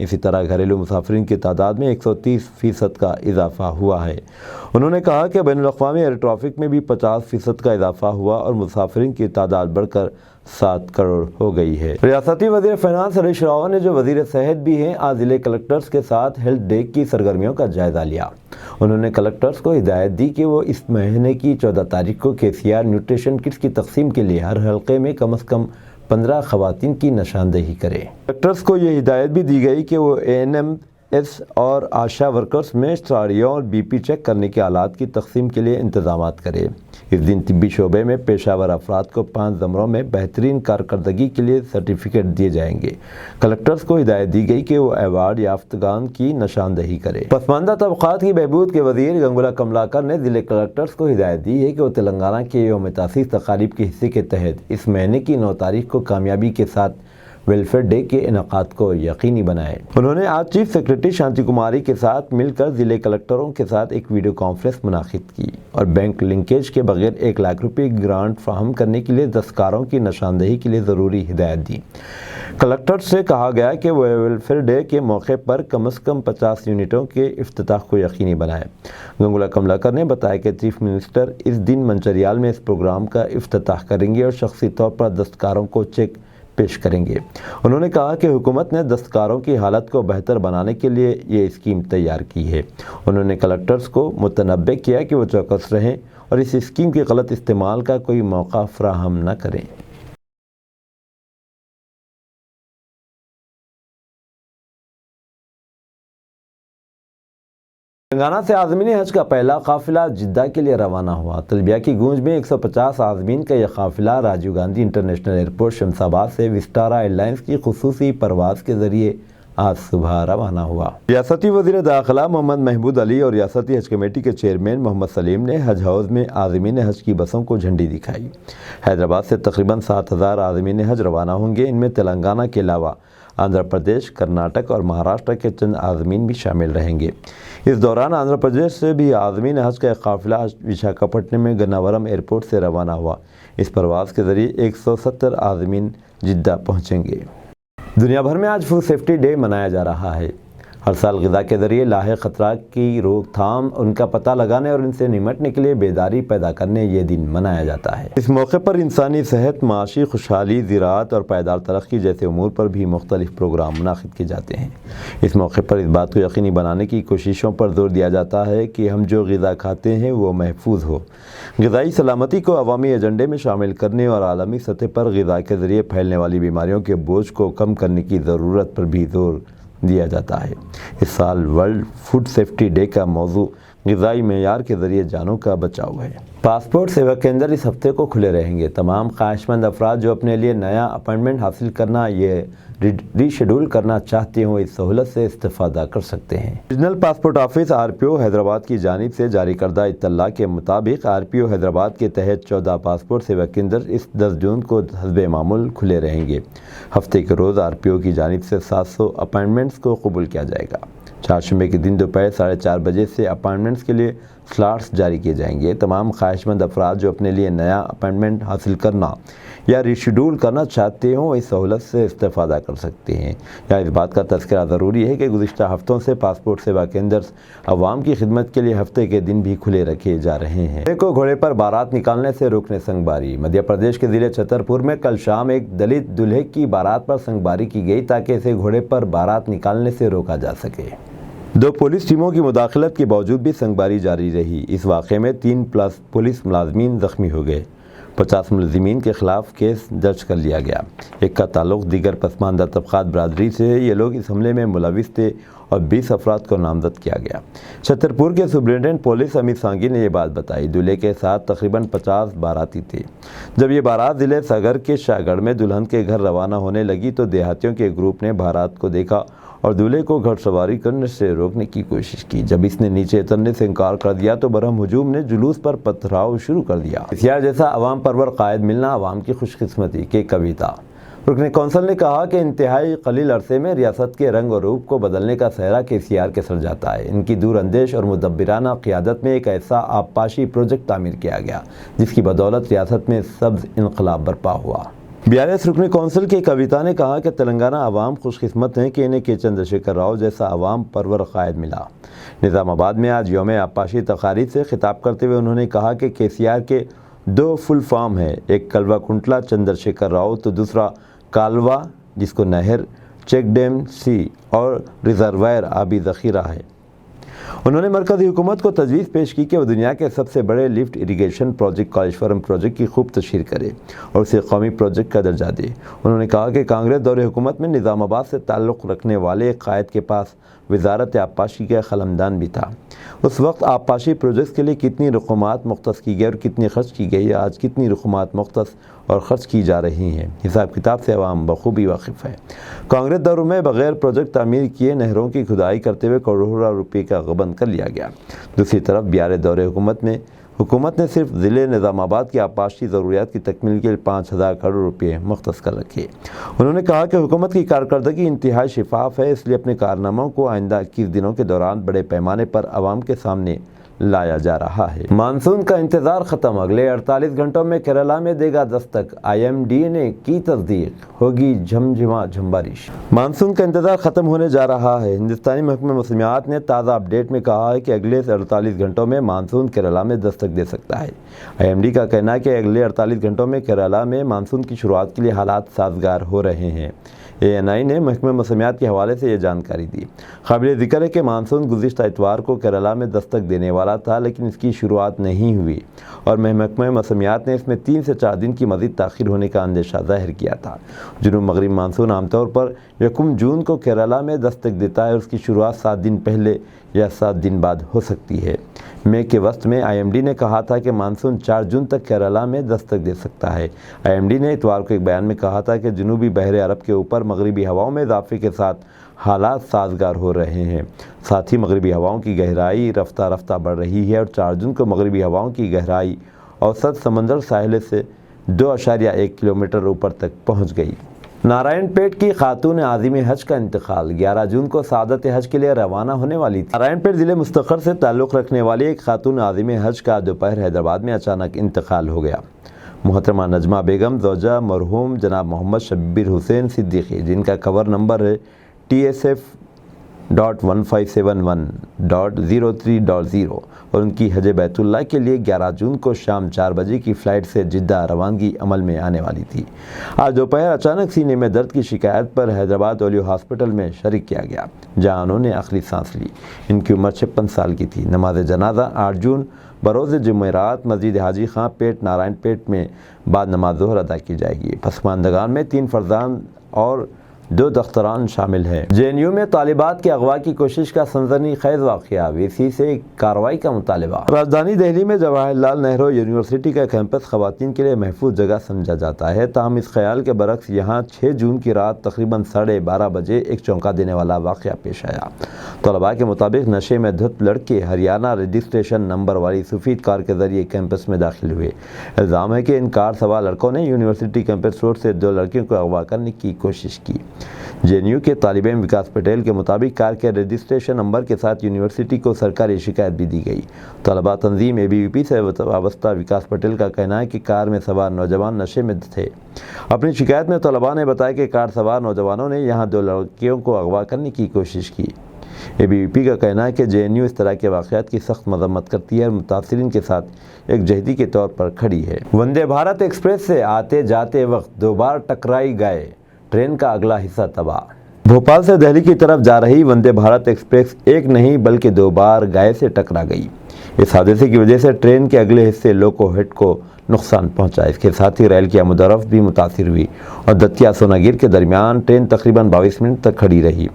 اسی طرح گھریلو مسافرین کی تعداد میں 130% کا اضافہ ہوا ہے۔ انہوں نے کہا کہ بین الاقوامی ایئر ٹریفک میں بھی 50% کا اضافہ ہوا اور مسافرین کی تعداد بڑھ کر 7 کروڑ ہو گئی ہے۔ ریاستی وزیر فینانس ہریش راو نے جو وزیر صحت بھی ہیں آج ضلع کلکٹرز کے ساتھ ہیلتھ ڈے کی سرگرمیوں کا جائزہ لیا۔ انہوں نے کلکٹرز کو ہدایت دی کہ وہ اس مہینے کی 14 تاریخ کو KCR نیوٹریشن کٹس کی تقسیم کے لیے ہر حلقے میں کم از کم 15 خواتین کی نشاندہی کریں۔ کلکٹرز کو یہ ہدایت بھی دی گئی کہ وہ ANMs اور آشا ورکرز میں اسٹاڈیوں اور BP چیک کرنے کے آلات کی تقسیم کے لیے انتظامات کریں۔ اس دن طبی شعبے میں پیشہ ور افراد کو 5 زمروں میں بہترین کارکردگی کے لیے سرٹیفکیٹ دیے جائیں گے۔ کلکٹرز کو ہدایت دی گئی کہ وہ ایوارڈ یافتگان کی نشاندہی کریں۔ پسماندہ طبقات کی بہبود کے وزیر گنگولا کملاکر نے ضلع کلکٹرز کو ہدایت دی ہے کہ وہ تلنگانہ کے یوم تاسیس تقاریب کے حصے کے تحت اس مہینے کی 9 تاریخ کو کامیابی کے ساتھ ویلفیئر ڈے کے انعقاد کو یقینی بنائے۔ انہوں نے آج چیف سیکرٹری شانتی کماری کے ساتھ مل کر ضلع کلکٹروں کے ساتھ ایک ویڈیو کانفرنس منعقد کی اور بینک لنکیج کے بغیر 1 لاکھ روپے گرانٹ فراہم کرنے کے لیے دستکاروں کی نشاندہی کے لیے ضروری ہدایت دی۔ کلکٹر سے کہا گیا کہ وہ ویلفیئر ڈے کے موقع پر کم از کم 50 یونٹوں کے افتتاح کو یقینی بنائے۔ گنگولا کملاکر نے بتایا کہ چیف منسٹر اس دن منچریال میں اس پروگرام کا افتتاح کریں گے اور شخصی طور پر دستکاروں کو چیک پیش کریں گے۔ انہوں نے کہا کہ حکومت نے دستکاروں کی حالت کو بہتر بنانے کے لیے یہ اسکیم تیار کی ہے۔ انہوں نے کلکٹرز کو متنبہ کیا کہ وہ چوکس رہیں اور اس اسکیم کے غلط استعمال کا کوئی موقع فراہم نہ کریں۔ تلنگانہ سے عازمین حج کا پہلا قافلہ جدہ کے لیے روانہ ہوا۔ تلبیہ کی گونج میں 150 عازمین کا یہ قافلہ راجیو گاندھی انٹرنیشنل ایئرپورٹ شمس آباد سے وسٹارا ایئر لائنز کی خصوصی پرواز کے ذریعے آج صبح روانہ ہوا۔ ریاستی وزیر داخلہ محمد محمود علی اور ریاستی حج کمیٹی کے چیئرمین محمد سلیم نے حج ہاؤس میں عازمین حج کی بسوں کو جھنڈی دکھائی۔ حیدرآباد سے تقریباً 7000 عازمین حج روانہ ہوں گے۔ ان میں تلنگانہ کے علاوہ آندھرا پردیش، کرناٹک اور مہاراشٹر کے چند عازمین بھی شامل رہیں گے۔ اس دوران آندھرا پردیش سے بھی عازمین حج کا ایک قافلہ وشاکھاپٹنم میں گناورم ایئرپورٹ سے روانہ ہوا۔ اس پرواز کے ذریعے 170 عازمین جدہ پہنچیں گے۔ دنیا بھر میں آج فوڈ سیفٹی ڈے منایا جا رہا ہے۔ ہر سال غذا کے ذریعے لاحق خطرات کی روک تھام، ان کا پتہ لگانے اور ان سے نمٹنے کے لیے بیداری پیدا کرنے یہ دن منایا جاتا ہے۔ اس موقع پر انسانی صحت، معاشی خوشحالی، زراعت اور پائیدار ترقی جیسے امور پر بھی مختلف پروگرام منعقد کیے جاتے ہیں۔ اس موقع پر اس بات کو یقینی بنانے کی کوششوں پر زور دیا جاتا ہے کہ ہم جو غذا کھاتے ہیں وہ محفوظ ہو۔ غذائی سلامتی کو عوامی ایجنڈے میں شامل کرنے اور عالمی سطح پر غذا کے ذریعے پھیلنے والی بیماریوں کے بوجھ کو کم کرنے کی ضرورت پر بھی زور دیا جاتا ہے۔ اس سال ورلڈ فوڈ سیفٹی ڈے کا موضوع غذائی معیار کے ذریعے جانوں کا بچاؤ ہے۔ پاسپورٹ سیوا کیندر اس ہفتے کو کھلے رہیں گے۔ تمام خواہشمند افراد جو اپنے لیے نیا اپائنٹمنٹ حاصل کرنا یا ری شیڈول کرنا چاہتے ہوں اس سہولت سے استفادہ کر سکتے ہیں۔ Regional passport office RPO Hyderabad کی جانب سے جاری کردہ اطلاع کے مطابق RPO حیدرآباد کے تحت 14 پاسپورٹ سیوا کیندر اس 10 جون کو حسب معمول کھلے رہیں گے۔ ہفتے کے روز RPO کی جانب سے 700 اپائنٹمنٹس کو قبول کیا جائے گا۔ چہارشنبے کے دن دوپہر 4:30 بجے سے اپائنٹمنٹس کے لیے سلاٹس جاری کیے جائیں گے۔ تمام خواہشمند افراد جو اپنے لیے نیا اپائنٹمنٹ حاصل کرنا یا ریشیڈول کرنا چاہتے ہوں اس سہولت سے استفادہ کر سکتے ہیں۔ اس بات کا تذکرہ ضروری ہے کہ گزشتہ ہفتوں سے پاسپورٹ سیوا کیندرز عوام کی خدمت کے لیے ہفتے کے دن بھی کھلے رکھے جا رہے ہیں۔ کو گھوڑے پر بارات نکالنے سے روکنے سنگباری۔ مدھیہ پردیش کے ضلع چھتر پور میں کل شام ایک دلت دولہے کی بارات پر سنگباری کی گئی تاکہ اسے گھوڑے پر بارات نکالنے سے روکا جا سکے۔ 2 پولیس ٹیموں کی مداخلت کے باوجود بھی سنگباری جاری رہی۔ اس واقعے میں 3 پولیس ملازمین زخمی ہو گئے۔ 50 ملزمین کے خلاف کیس درج کر لیا گیا۔ ایک کا تعلق دیگر پسماندہ طبقات برادری سے ہے۔ یہ لوگ اس حملے میں ملوث تھے اور 20 افراد کو نامزد کیا گیا۔ چھتر پور کے سپرنٹینڈنٹ پولیس امت سانگھی نے یہ بات بتائی۔ دولہے کے ساتھ تقریباً 50 باراتی تھے۔ جب یہ بارات ضلع ساگر کے شاہ گڑھ میں دلہن کے گھر روانہ ہونے لگی تو دیہاتیوں کے گروپ نے بارات کو دیکھا اور دولہے کو گھڑ سواری کرنے سے روکنے کی کوشش کی۔ جب اس نے نیچے اترنے سے انکار کر دیا تو برہم ہجوم نے جلوس پر پتھراؤ شروع کر دیا۔ KCR جیسا عوام پرور قائد ملنا عوام کی خوش قسمتی کی کویتا۔ رکن کونسل نے کہا کہ انتہائی قلیل عرصے میں ریاست کے رنگ و روپ کو بدلنے کا سہرا KCR کے سر جاتا ہے۔ ان کی دور اندیش اور مدبرانہ قیادت میں ایک ایسا آبپاشی پروجیکٹ تعمیر کیا گیا جس کی بدولت ریاست میں سبز انقلاب برپا ہوا۔ BRS رکنی کونسل کی کویتا نے کہا کہ تلنگانہ عوام خوش قسمت ہیں کہ انہیں کے چندرشیکھر راؤ جیسا عوام پرور قائد ملا۔ نظام آباد میں آج یوم آبپاشی تقاریب سے خطاب کرتے ہوئے انہوں نے کہا کہ KCR کے 2 فل فارم ہیں، ایک کلوا کنٹلا چندرشیکھر راؤ تو دوسرا کالوا جس کو نہر، چیک ڈیم سی اور ریزروائر آبی ذخیرہ ہے۔ انہوں نے مرکزی حکومت کو تجویز پیش کی کہ وہ دنیا کے سب سے بڑے lift irrigation project Kaleshwaram project کی خوب تشہیر کرے اور اسے قومی پروجیکٹ کا درجہ دے۔ انہوں نے کہا کہ کانگریس دور حکومت میں نظام آباد سے تعلق رکھنے والے ایک قائد کے پاس وزارت آبپاشی کا قلمدان بھی تھا۔ اس وقت آبپاشی پروجیکٹس کے لیے کتنی رقومات مختص کی گئی اور کتنی خرچ کی گئی، آج کتنی رقومات مختص اور خرچ کی جا رہی ہیں، حساب کتاب سے عوام بخوبی واقف ہے۔ کانگریس دور میں بغیر پروجیکٹ تعمیر کیے نہروں کی کھدائی کرتے ہوئے کروڑوں روپے کا غبن کر لیا گیا۔ دوسری طرف BRS دور حکومت نے صرف ضلع نظام آباد کی آبپاشی ضروریات کی تکمیل کے لیے 5000 کروڑ روپے مختص کر رکھے۔ انہوں نے کہا کہ حکومت کی کارکردگی انتہائی شفاف ہے، اس لیے اپنے کارناموں کو آئندہ 21 دنوں کے دوران بڑے پیمانے پر عوام کے سامنے لایا جا رہا ہے۔ مانسون کا انتظار ختم، اگلے 48 گھنٹوں میں کیرالہ میں دے گا دستک، IMD نے کی تصدیق، ہوگی جھمجھم بارش۔ مانسون کا انتظار ختم ہونے جا رہا ہے۔ ہندوستانی محکمہ موسمیات نے تازہ اپڈیٹ میں کہا ہے کہ اگلے 48 گھنٹوں میں مانسون کیرالہ میں دستک دے سکتا ہے۔ IMD کا کہنا ہے کہ اگلے 48 گھنٹوں میں کیرالہ میں مانسون کی شروعات کے لیے حالات سازگار ہو رہے ہیں۔ ANI نے محکمہ موسمیات کے حوالے سے یہ جانکاری دی۔ قابل ذکر ہے کہ مانسون گزشتہ اتوار کو کیرالہ میں دستک دینے والا تھا، لیکن اس کی شروعات نہیں ہوئی اور محکمہ موسمیات نے اس میں 3 سے 4 دن کی مزید تاخیر ہونے کا اندیشہ ظاہر کیا تھا۔ جنوب مغربی مانسون عام طور پر 1 جون کو کیرالہ میں دستک دیتا ہے اور اس کی شروعات 7 دن پہلے یا 7 دن بعد ہو سکتی ہے۔ مئی کے وسط میں IMD نے کہا تھا کہ مانسون 4 جون تک کیرالہ میں دستک دے سکتا ہے۔ IMD نے اتوار کو ایک بیان میں کہا تھا کہ جنوبی بحر عرب کے اوپر مغربی ہواؤں میں اضافے کے ساتھ حالات سازگار ہو رہے ہیں، ساتھ ہی مغربی ہواؤں کی گہرائی رفتہ رفتہ بڑھ رہی ہے اور 4 جون کو مغربی ہواؤں کی گہرائی اوسط سمندر ساحل سے 2.1 کلومیٹر اوپر تک پہنچ گئی۔ نارائن پیٹ کی خاتون عازم حج کا انتقال، 11 جون کو سعادت حج کے لیے روانہ ہونے والی تھی۔ نارائن پیٹ ضلع مستقر سے تعلق رکھنے والی ایک خاتون عازم حج کا دوپہر حیدرآباد میں اچانک انتقال ہو گیا۔ محترمہ نجمہ بیگم زوجہ مرحوم جناب محمد شبیر حسین صدیقی، جن کا کور نمبر ہے TSF.1571.03.0 اور ان کی حج بیت اللہ کے لیے 11 جون کو شام 4 بجے کی فلائٹ سے جدہ روانگی عمل میں آنے والی تھی۔ آج دوپہر اچانک سینے میں درد کی شکایت پر حیدرآباد اولیو ہاسپٹل میں شریک کیا گیا، جہاں انہوں نے آخری سانس لی۔ ان کی عمر 56 سال کی تھی۔ نماز جنازہ 8 جون بروز جمعرات مسجد حاجی خان پیٹ نارائن پیٹ میں بعد نماز ظہر ادا کی جائے گی۔ پسماندگان میں 3 فرزند اور 2 دختران شامل ہیں۔ JNU میں طالبات کے اغوا کی کوشش کا سنسنی خیز واقعہ، VC سے کارروائی کا مطالبہ۔ راجدھانی دہلی میں جواہر لال نہرو یونیورسٹی کا کیمپس خواتین کے لیے محفوظ جگہ سمجھا جاتا ہے، تاہم اس خیال کے برعکس یہاں 6 جون کی رات تقریباً 12:30 بجے ایک چونکا دینے والا واقعہ پیش آیا۔ طلباء کے مطابق نشے میں دھت لڑکے ہریانہ رجسٹریشن نمبر والی سفید کار کے ذریعے کیمپس میں داخل ہوئے۔ الزام ہے کہ ان کار سوار لڑکوں نے یونیورسٹی کیمپس روڈ سے 2 لڑکیوں کو اغوا کرنے کی کوشش کی۔ JNU کے طالب علم وکاس پٹیل کے مطابق کار کے رجسٹریشن نمبر کے ساتھ یونیورسٹی کو سرکاری شکایت بھی دی گئی۔ طلباء تنظیم ABVP سے وابستہ وکاس پٹیل کا کہنا ہے کہ کار میں سوار نوجوان نشے میں تھے۔ اپنی شکایت میں طلباء نے بتایا کہ کار سوار نوجوانوں نے یہاں 2 لڑکیوں کو اغوا کرنے کی کوشش کی۔ ABVP کا کہنا ہے کہ JNU اس طرح کے واقعات کی سخت مذمت کرتی ہے اور متاثرین کے ساتھ ایک جہدی کے طور پر کھڑی ہے۔ وندے بھارت ایکسپریس سے آتے جاتے وقت 2 بار ٹکرائی گئے، ٹرین کا اگلا حصہ تباہ۔ بھوپال سے دہلی کی طرف جا رہی وندے بھارت ایکسپریس ایک نہیں بلکہ 2 بار گائے سے ٹکرا گئی۔ اس حادثے کی وجہ سے ٹرین کے اگلے حصے لوکو ہیڈ کو نقصان پہنچا۔ اس کے ساتھ ہی ریل کی آمد و رفت بھی متاثر ہوئی اور دتیا سوناگیر کے درمیان ٹرین تقریباً 22 منٹ تک کھڑی رہی۔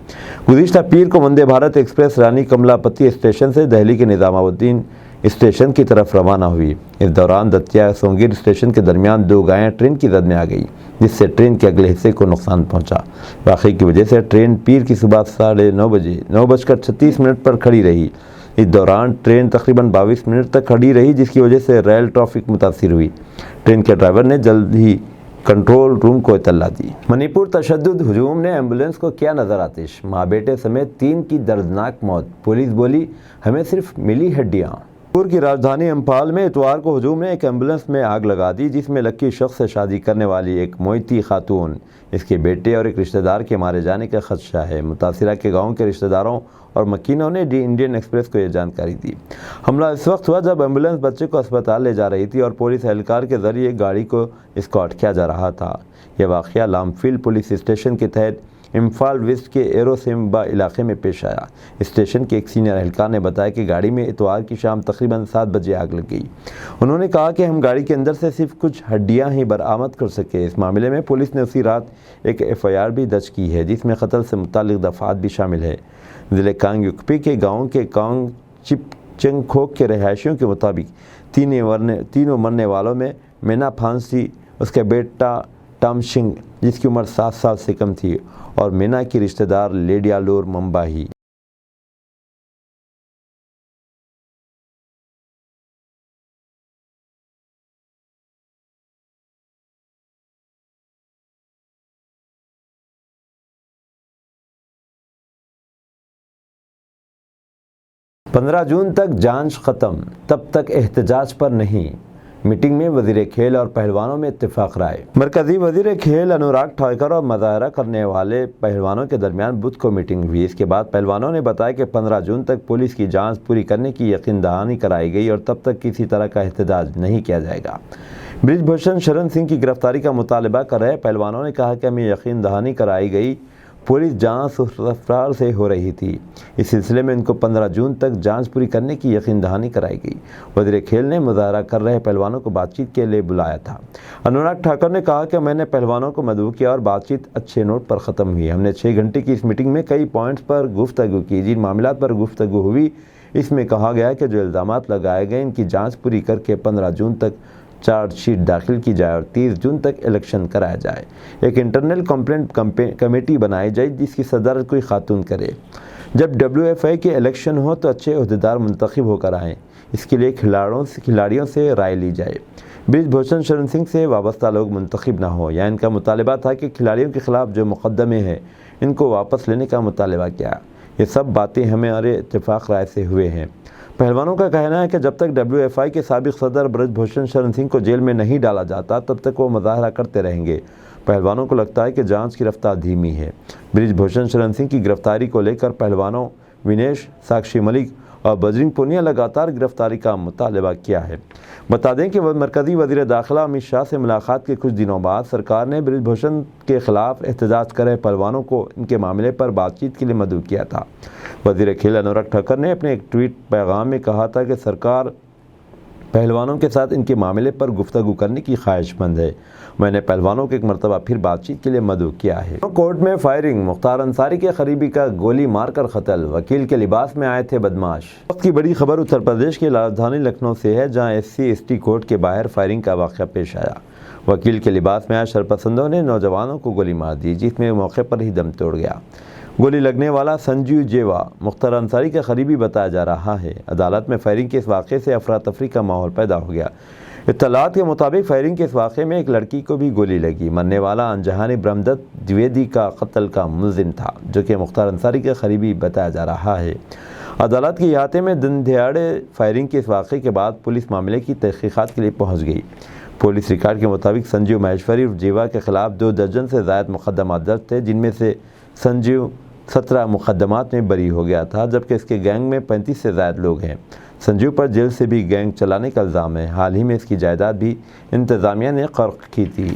گزشتہ پیر کو وندے بھارت ایکسپریس رانی کملا پتی اسٹیشن سے دہلی کے نظام الدین اسٹیشن کی طرف روانہ ہوئی۔ اس دوران دتیا سونگیر اسٹیشن کے درمیان 2 گائیں ٹرین کی زد میں آ گئی، جس سے ٹرین کے اگلے حصے کو نقصان پہنچا۔ واقعے کی وجہ سے ٹرین پیر کی صبح 9:30 بجے 9:36 پر کھڑی رہی۔ اس دوران ٹرین تقریباً 22 منٹ تک کھڑی رہی، جس کی وجہ سے ریل ٹریفک متاثر ہوئی۔ ٹرین کے ڈرائیور نے جلد ہی کنٹرول روم کو اطلاع دی۔ منی پور تشدد ہجوم نے ایمبولینس کو کیا نظر آتش، ماں بیٹے سمیت 3 کی دردناک موت، پولیس بولی ہمیں صرف ملی ہڈیاں۔ منی کی راجدھانی امپھال میں اتوار کو ہجوم نے ایک ایمبولینس میں آگ لگا دی، جس میں لکی شخص سے شادی کرنے والی ایک مویتی خاتون، اس کے بیٹے اور ایک رشتہ دار کے مارے جانے کا خدشہ ہے۔ متاثرہ کے گاؤں کے رشتہ داروں اور مکینوں نے انڈین ایکسپریس کو یہ جانکاری دی۔ حملہ اس وقت ہوا جب ایمبولینس بچے کو اسپتال لے جا رہی تھی اور پولیس اہلکار کے ذریعے گاڑی کو اسکارٹ کیا جا رہا تھا۔ یہ واقعہ لامفیلڈ پولیس اسٹیشن کے تحت امپھال ویسٹ کے ایروسیمبا علاقے میں پیش آیا۔ اسٹیشن کے ایک سینئر اہلکار نے بتایا کہ گاڑی میں اتوار کی شام تقریباً 7 بجے آگ لگ گئی۔ انہوں نے کہا کہ ہم گاڑی کے اندر سے صرف کچھ ہڈیاں ہی برآمد کر سکے۔ اس معاملے میں پولیس نے اسی رات ایک FIR بھی درج کی ہے، جس میں قتل سے متعلق دفعات بھی شامل ہے۔ ضلع کانگ یکپی کے گاؤں کے کانگ چپ چنگ کھوک کے رہائشیوں کے مطابق تینوں مرنے والوں میں مینا پھانسی، اس کا بیٹا ٹام شنگ جس کی عمر 7 سال سے کم تھی، اور مینا کی رشتہ دار لیڈیا لور ممباہی۔ پندرہ جون تک جانچ ختم، تب تک احتجاج پر نہیں۔ میٹنگ میں وزیر کھیل اور پہلوانوں میں اتفاق رائے۔ مرکزی وزیر کھیل انوراگ ٹھاکر اور مظاہرہ کرنے والے پہلوانوں کے درمیان بدھ کو میٹنگ ہوئی۔ اس کے بعد پہلوانوں نے بتایا کہ 15 جون تک پولیس کی جانچ پوری کرنے کی یقین دہانی کرائی گئی اور تب تک کسی طرح کا احتجاج نہیں کیا جائے گا۔ برج بھوشن شرن سنگھ کی گرفتاری کا مطالبہ کر رہے پہلوانوں نے کہا کہ ہمیں یقین دہانی کرائی گئی، پولیس جانچ رفتار سے ہو رہی تھی، اس سلسلے میں ان کو 15 جون تک جانچ پوری کرنے کی یقین دہانی کرائی گئی۔ وزیر کھیل نے مظاہرہ کر رہے پہلوانوں کو بات چیت کے لیے بلایا تھا۔ انوراگ ٹھاکر نے کہا کہ میں نے پہلوانوں کو مدعو کیا اور بات چیت اچھے نوٹ پر ختم ہوئی۔ ہم نے 6 گھنٹے کی اس میٹنگ میں کئی پوائنٹس پر گفتگو کی۔ جن معاملات پر گفتگو ہوئی اس میں کہا گیا کہ جو الزامات لگائے گئے ان کی جانچ پوری کر کے 15 جون تک چارج شیٹ داخل کی جائے اور 30 جون تک الیکشن کرایا جائے۔ ایک انٹرنل کمپلینٹ کمیٹی بنائی جائے جس کی صدارت کوئی خاتون کرے۔ جب WFI کے الیکشن ہو تو اچھے عہدیدار منتخب ہو کر آئیں، اس کے لیے کھلاڑیوں سے رائے لی جائے۔ برج بھوشن شرن سنگھ سے وابستہ لوگ منتخب نہ ہوں، یا ان کا مطالبہ تھا کہ کھلاڑیوں کے خلاف جو مقدمے ہیں ان کو واپس لینے کا مطالبہ کیا۔ یہ سب باتیں ہمارے اتفاق رائے سے ہوئے ہیں۔ پہلوانوں کا کہنا ہے کہ جب تک WFI کے سابق صدر برج بھوشن شرن سنگھ کو جیل میں نہیں ڈالا جاتا تب تک وہ مظاہرہ کرتے رہیں گے۔ پہلوانوں کو لگتا ہے کہ جانچ کی رفتار دھیمی ہے۔ برج بھوشن شرن سنگھ کی گرفتاری کو لے کر پہلوانوں ونیش، ساکشی ملک اور بجرنگ پونیا لگاتار گرفتاری کا مطالبہ کیا ہے۔ بتا دیں کہ مرکزی وزیر داخلہ امت شاہ سے ملاقات کے کچھ دنوں بعد سرکار نے برج بھوشن کے خلاف احتجاج کر رہے پہلوانوں کو ان کے معاملے پر بات چیت کے لیے مدعو کیا تھا۔ وزیر کھیل انوراگ ٹھاکر نے اپنے ایک ٹویٹ پیغام میں کہا تھا کہ سرکار پہلوانوں کے ساتھ ان کے معاملے پر گفتگو کرنے کی خواہش مند ہے۔ میں نے پہلوانوں کو ایک مرتبہ پھر بات چیت کے لیے مدعو کیا ہے۔ کورٹ میں فائرنگ، مختار انصاری کے قریبی کا گولی مار کر قتل، وکیل کے لباس میں آئے تھے بدماش۔ وقت کی بڑی خبر اتر پردیش کی راجدھانی لکھنؤ سے ہے، جہاں SC/ST کورٹ کے باہر فائرنگ کا واقعہ پیش آیا۔ وکیل کے لباس میں آئے شرپسندوں نے نوجوانوں کو گولی مار دی، جس میں موقع پر ہی دم توڑ گیا۔ گولی لگنے والا سنجیو جیوا مختار انصاری کا قریبی بتایا جا رہا ہے۔ عدالت میں فائرنگ کے اس واقعے سے افراتفری کا ماحول پیدا ہو گیا۔ اطلاعات کے مطابق فائرنگ کے اس واقعے میں ایک لڑکی کو بھی گولی لگی۔ مرنے والا انجہانی برہمدت دویدی کا قتل کا ملزم تھا، جو کہ مختار انصاری کے قریبی بتایا جا رہا ہے۔ عدالت کے احاطے میں دن دہاڑے فائرنگ کے اس واقعے کے بعد پولیس معاملے کی تحقیقات کے لیے پہنچ گئی۔ پولیس ریکارڈ کے مطابق سنجیو مہیشوری اور جیوا کے خلاف 2 درجن سے زائد مقدمات درج تھے، جن میں سے سنجیو 17 مقدمات میں بری ہو گیا تھا، جبکہ اس کے گینگ میں 35 سے زائد لوگ ہیں۔ سنجیو پر جیل سے بھی گینگ چلانے کا الزام ہے۔ حال ہی میں اس کی جائیداد بھی انتظامیہ نے قرق کی تھی۔